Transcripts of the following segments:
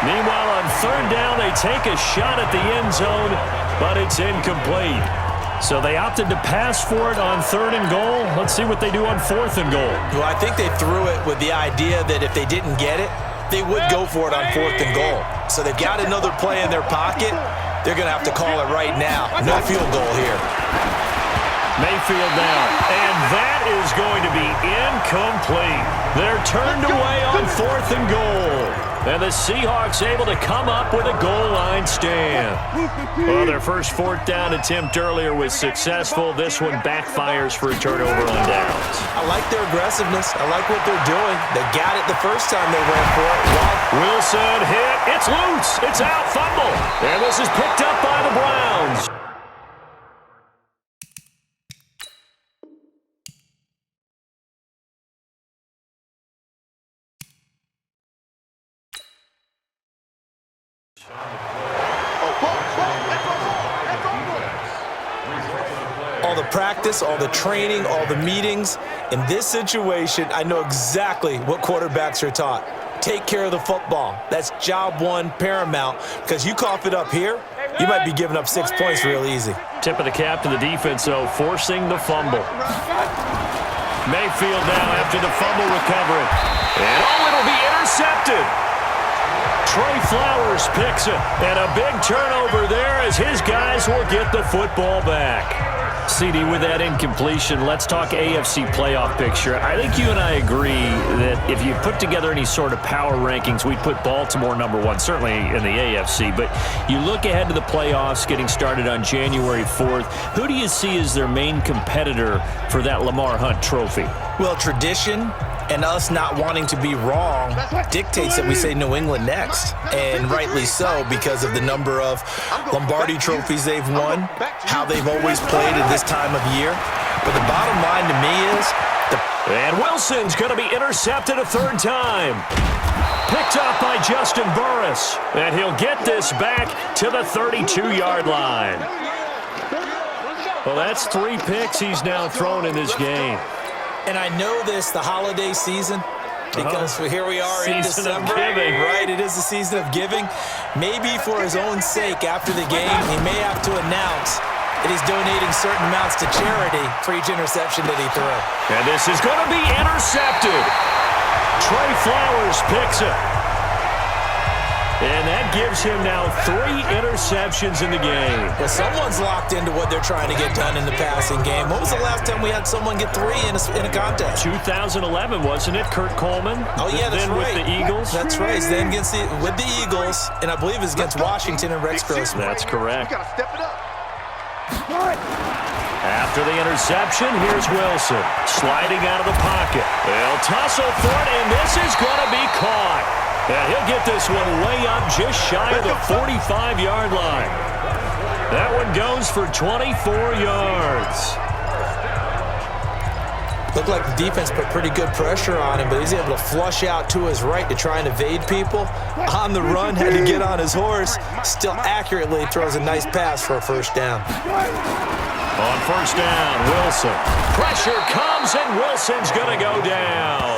Meanwhile, on third down, they take a shot at the end zone, but it's incomplete. So they opted to pass for it on third and goal. Let's see what they do on fourth and goal. Well, I think they threw it with the idea that if they didn't get it, they would go for it on fourth and goal. So they've got another play in their pocket. They're going to have to call it right now. No field goal here. Mayfield now, and that is going to be incomplete. They're turned away on fourth and goal. And the Seahawks able to come up with a goal line stand. Well, their first fourth down attempt earlier was successful. This one backfires for a turnover on downs. I like their aggressiveness. I like what they're doing. They got it the first time they went for it. Wilson hit. It's loose. It's out. Fumble. And this is picked up by the Browns. All the practice, all the training, all the meetings. In this situation, I know exactly what quarterbacks are taught. Take care of the football. That's job one, paramount, because you cough it up here, you might be giving up 6 points real easy. Tip of the cap to the defense, though, forcing the fumble. Mayfield now after the fumble recovery. And it'll be intercepted. Trey Flowers picks it, and a big turnover there as his guys will get the football back. CD, with that incompletion, let's talk AFC playoff picture. I think you and I agree that if you put together any sort of power rankings, we'd put Baltimore number one, certainly in the AFC. But you look ahead to the playoffs getting started on January 4th. Who do you see as their main competitor for that Lamar Hunt trophy? Well, tradition and us not wanting to be wrong dictates that we say New England next. And rightly so, because of the number of Lombardi trophies they've won, how they've always played at this time of year. But the bottom line to me is... And Wilson's going to be intercepted a third time. Picked up by Justin Burris. And he'll get this back to the 32-yard line. Well, that's 3 picks he's now thrown in this game. And I know this, the holiday season, because here we are in December. Right, it is the season of giving. Maybe for his own sake after the game, he may have to announce that he's donating certain amounts to charity for each interception that he threw. And this is going to be intercepted. Trey Flowers picks it. And that gives him now 3 interceptions in the game. Well, someone's locked into what they're trying to get done in the passing game. When was the last time we had someone get 3 in a contest? 2011, wasn't it? Kurt Coleman? Oh, yeah, that's then right. With the Eagles? That's right. Then with the Eagles, and I believe it's against Washington and Rex Grossman. That's correct. After the interception, here's Wilson. Sliding out of the pocket. They'll tussle for it, and this is going to be caught. And he'll get this one way up just shy of the 45-yard line. That one goes for 24 yards. Looked like the defense put pretty good pressure on him, but he's able to flush out to his right to try and evade people. On the run, had to get on his horse. Still accurately throws a nice pass for a first down. On first down, Wilson. Pressure comes, and Wilson's going to go down.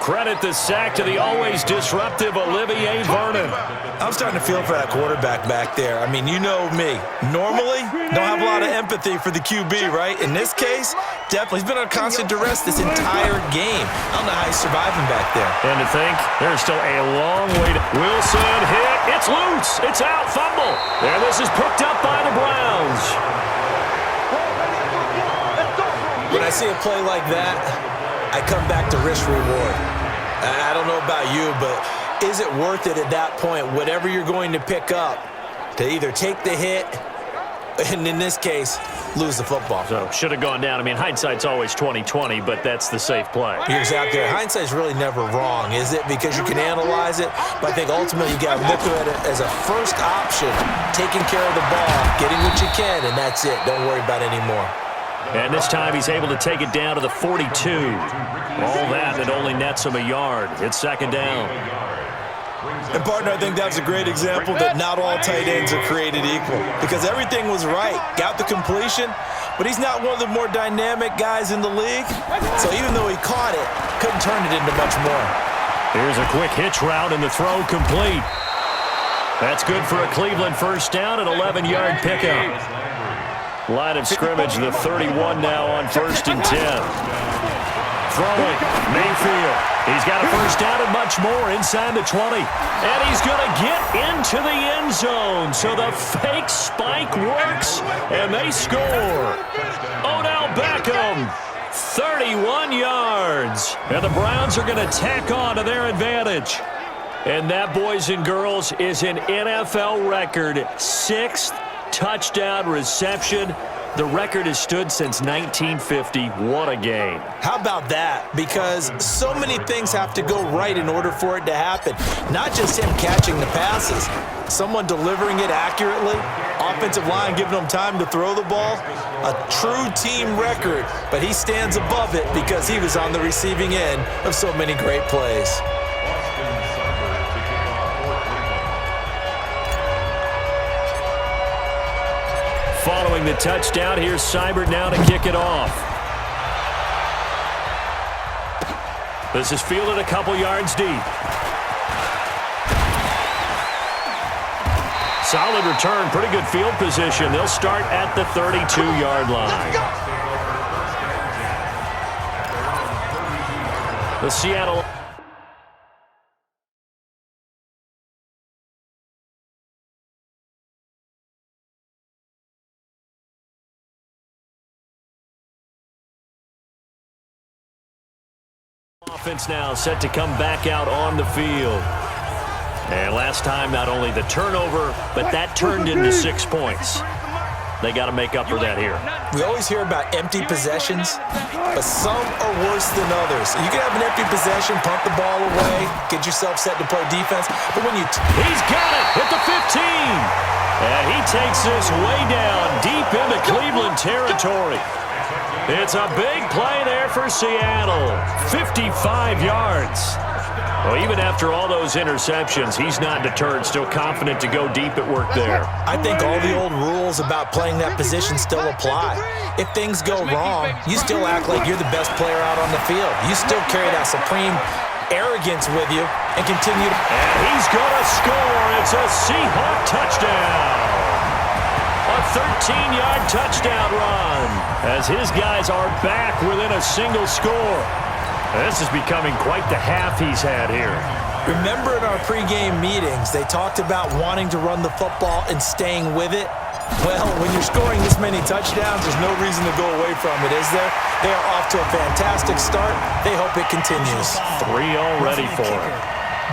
Credit the sack to the always disruptive Olivier Vernon. I'm starting to feel for that quarterback back there. I mean, you know me. Normally, don't have a lot of empathy for the QB, right? In this case, definitely. He's been under constant duress this entire game. I don't know how he's surviving back there. And to think, there's still a long way to... Wilson hit. It's loose. It's out. Fumble. And this is picked up by the Browns. When I see a play like that, I come back to risk-reward. I don't know about you, but is it worth it at that point, whatever you're going to pick up, to either take the hit, and in this case, lose the football? So, should have gone down. I mean, hindsight's always 20/20, but that's the safe play. You're exactly right. Hindsight's really never wrong, is it? Because you can analyze it, but I think ultimately you got to look at it as a first option, taking care of the ball, getting what you can, and that's it. Don't worry about it anymore. And this time he's able to take it down to the 42. All that only nets him a yard. It's second down. And, partner, I think that's a great example that not all tight ends are created equal. Because everything was right. Got the completion, but he's not one of the more dynamic guys in the league. So even though he caught it, couldn't turn it into much more. Here's a quick hitch route, and the throw complete. That's good for a Cleveland first down, an 11-yard pickup. Line of scrimmage, the 31 now on 1st and 10. Throwing, Mayfield. He's got a first down and much more inside the 20. And he's going to get into the end zone. So the fake spike works, and they score. Odell Beckham, 31 yards. And the Browns are going to tack on to their advantage. And that, boys and girls, is an NFL record 6th touchdown reception. The record has stood since 1950. What a game. How about that? Because so many things have to go right in order for it to happen. Not just him catching the passes, someone delivering it accurately, offensive line giving him time to throw the ball. A true team record, but he stands above it because he was on the receiving end of so many great plays. Following the touchdown, here's Seibert now to kick it off. This is fielded a couple yards deep. Solid return, pretty good field position. They'll start at the 32-yard line. The Seattle offense now set to come back out on the field. And last time, not only the turnover, but that turned into 6 points. They got to make up for that here. We always hear about empty possessions, but some are worse than others. You can have an empty possession, punt the ball away, get yourself set to play defense, but when you... He's got it at the 15. And he takes this way down deep into Cleveland territory. It's a big play there for Seattle. 55 yards. Well, even after all those interceptions, he's not deterred, still confident to go deep at work there. I think all the old rules about playing that position still apply. If things go wrong, you still act like you're the best player out on the field. You still carry that supreme arrogance with you and continue to... And he's going to score. It's a Seahawk touchdown. A 13-yard touchdown run as his guys are back within a single score. This is becoming quite the half he's had here. Remember in our pregame meetings, they talked about wanting to run the football and staying with it? Well, when you're scoring this many touchdowns, there's no reason to go away from it, is there? They are off to a fantastic start. They hope it continues. 3 already for him.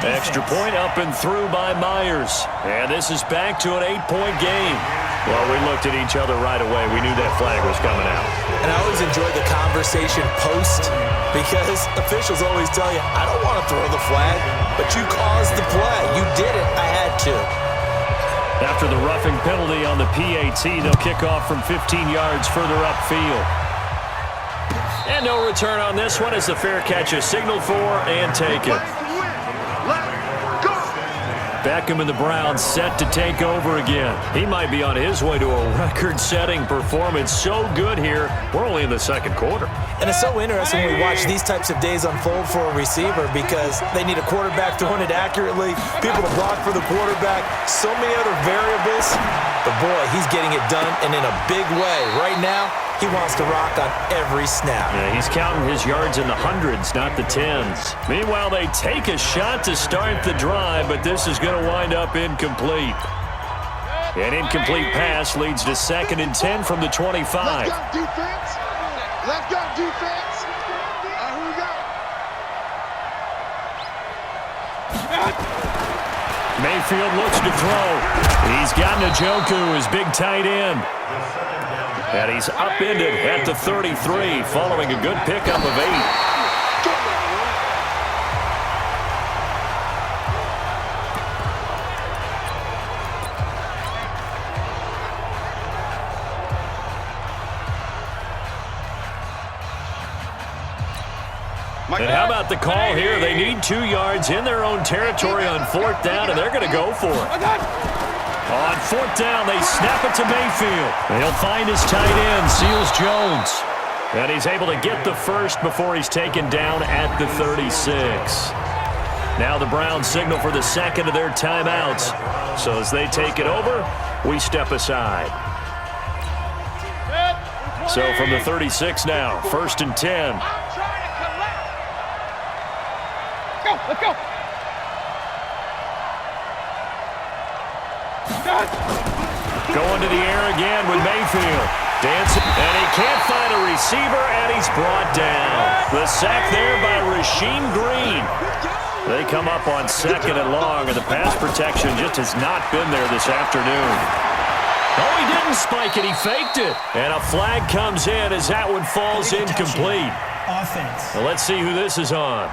Extra point up and through by Myers. And this is back to an 8-point game. Well, we looked at each other right away. We knew that flag was coming out. And I always enjoy the conversation post because officials always tell you, I don't want to throw the flag, but you caused the play. You did it. I had to. After the roughing penalty on the PAT, they'll kick off from 15 yards further upfield. And no return on this one as the fair catch is signaled for and taken. Beckham and the Browns set to take over again. He might be on his way to a record-setting performance. So good here. We're only in the second quarter. And it's so interesting when we watch these types of days unfold for a receiver because they need a quarterback throwing it accurately, people to block for the quarterback, so many other variables. But, boy, he's getting it done and in a big way. Right now, he wants to rock on every snap. Yeah, he's counting his yards in the hundreds, not the tens. Meanwhile, they take a shot to start the drive, but this is going to wind up incomplete. An incomplete pass leads to 2nd and 10 from the 25. Let's go, defense. Let's go, defense. Here we go. Mayfield looks to throw. He's got Njoku, his big tight end. And he's upended at the 33 following a good pickup of 8. And how about the call here? They need 2 yards in their own territory on 4th down, and they're going to go for it. On 4th down, they snap it to Mayfield. He'll find his tight end, Seals Jones. And he's able to get the first before he's taken down at the 36. Now the Browns signal for the second of their timeouts. So as they take it over, we step aside. So from the 36 now, 1st and 10. Let's go. Going to the air again with Mayfield. Dancing, and he can't find a receiver, and he's brought down. The sack there by Rasheem Green. They come up on 2nd and long, and the pass protection just has not been there this afternoon. Oh, he didn't spike it. He faked it. And a flag comes in as that one falls incomplete. Offense. Well, let's see who this is on.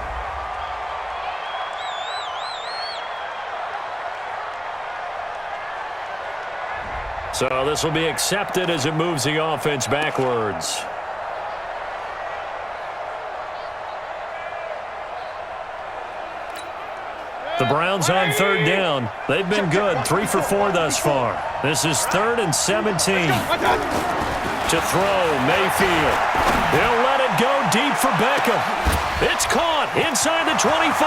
So this will be accepted as it moves the offense backwards. The Browns on 3rd down. They've been good, 3 for 4 thus far. This is 3rd and 17. To throw, Mayfield. He'll let it go deep for Beckham. It's caught inside the 25.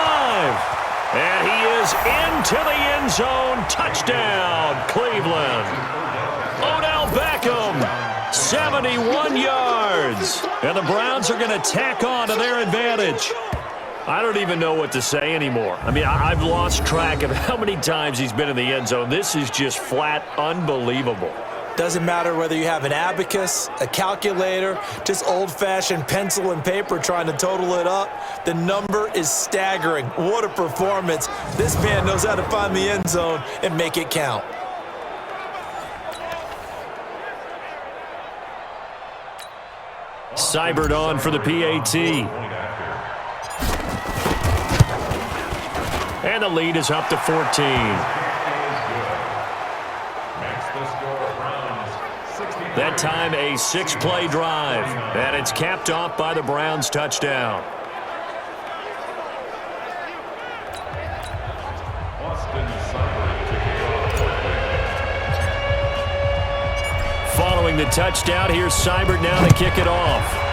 And he is into the end zone. Touchdown, Cleveland. Odell Beckham, 71 yards. And the Browns are going to tack on to their advantage. I don't even know what to say anymore. I mean, I've lost track of how many times he's been in the end zone. This is just flat unbelievable. Doesn't matter whether you have an abacus, a calculator, just old-fashioned pencil and paper trying to total it up. The number is staggering. What a performance. This man knows how to find the end zone and make it count. Seibert on for the PAT. And the lead is up to 14. That time a 6-play drive. And it's capped off by the Browns touchdown. Following the touchdown, here's Seibert now to kick it off.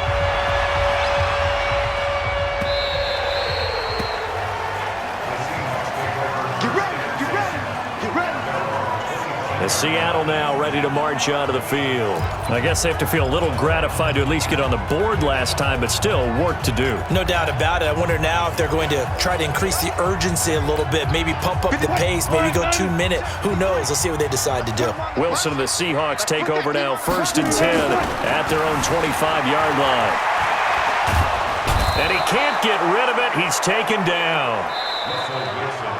And Seattle now ready to march onto the field. I guess they have to feel a little gratified to at least get on the board last time, but still work to do. No doubt about it. I wonder now if they're going to try to increase the urgency a little bit, maybe pump up the pace, maybe go 2-minute. Who knows? Let's see what they decide to do. Wilson and the Seahawks take over now, 1st and 10 at their own 25-yard line. And he can't get rid of it. He's taken down.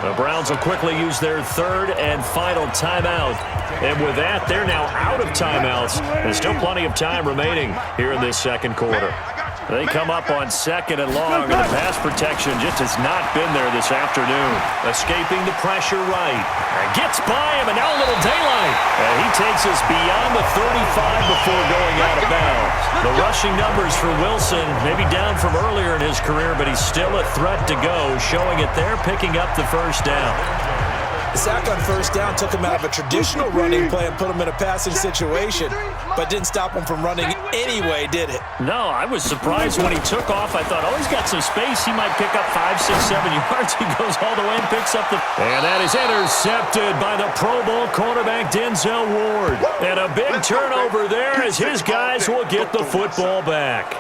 The Browns will quickly use their 3rd and final timeout. And with that, they're now out of timeouts. There's still plenty of time remaining here in this 2nd quarter. They come up on 2nd and long, and the pass protection just has not been there this afternoon. Escaping the pressure right. And gets by him, and now a little daylight. And he takes us beyond the 35 before going out of bounds. The rushing numbers for Wilson, maybe down from earlier in his career, but he's still a threat to go, showing it there, picking up the 1st down. The sack on 1st down took him out of a traditional running play and put him in a passing situation, but didn't stop him from running anyway, did it? No, I was surprised when he took off. I thought, oh, he's got some space. He might pick up 5, 6, 7 yards. He goes all the way and picks up the... And that is intercepted by the Pro Bowl cornerback Denzel Ward. And a big turnover there as his guys will get the football back.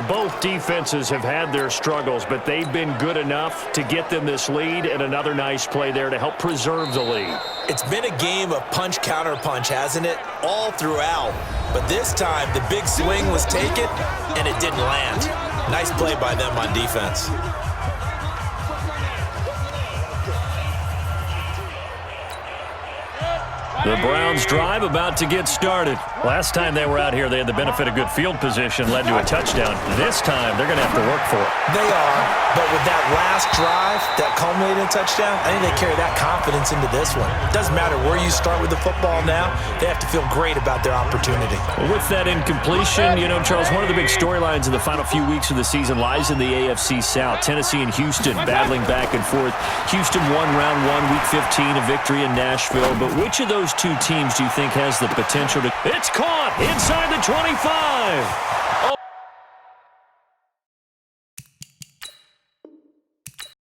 Both defenses have had their struggles, but they've been good enough to get them this lead, and another nice play there to help preserve the lead. It's been a game of punch-counter-punch, hasn't it? All throughout. But this time, the big swing was taken, and it didn't land. Nice play by them on defense. The Browns drive about to get started. Last time they were out here, they had the benefit of good field position, led to a touchdown. This time, they're going to have to work for it. They are, but with that last drive, that culminating touchdown, I think they carry that confidence into this one. It doesn't matter where you start with the football now, they have to feel great about their opportunity. With that incompletion, you know, Charles, one of the big storylines in the final few weeks of the season lies in the AFC South. Tennessee and Houston battling back and forth. Houston won round 1, week 15, a victory in Nashville. But which of those two teams do you think has the potential to... It's caught inside the 25.